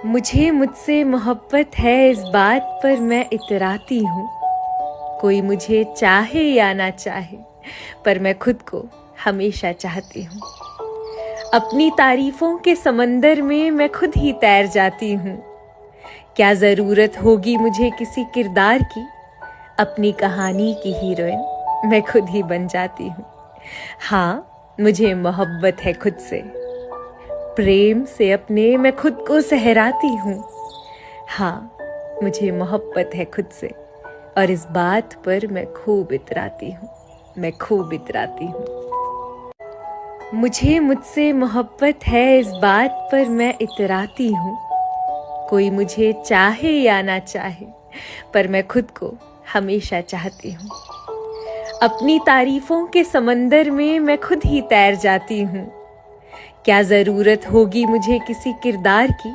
मुझे मुझसे मोहब्बत है इस बात पर मैं इतराती हूँ। कोई मुझे चाहे या ना चाहे, पर मैं खुद को हमेशा चाहती हूँ। अपनी तारीफों के समंदर में मैं खुद ही तैर जाती हूँ। क्या जरूरत होगी मुझे किसी किरदार की, अपनी कहानी की हीरोइन मैं खुद ही बन जाती हूँ। हाँ, मुझे मोहब्बत है खुद से, प्रेम से अपने मैं खुद को सहराती हूँ। हाँ, मुझे मोहब्बत है खुद से और इस बात पर मैं खूब इतराती हूँ, मैं खूब इतराती हूँ। मुझे मुझसे मोहब्बत है इस बात पर मैं इतराती हूँ। कोई मुझे चाहे या ना चाहे, पर मैं खुद को हमेशा चाहती हूँ। अपनी तारीफों के समंदर में मैं खुद ही तैर जाती हूँ। क्या जरूरत होगी मुझे किसी किरदार की,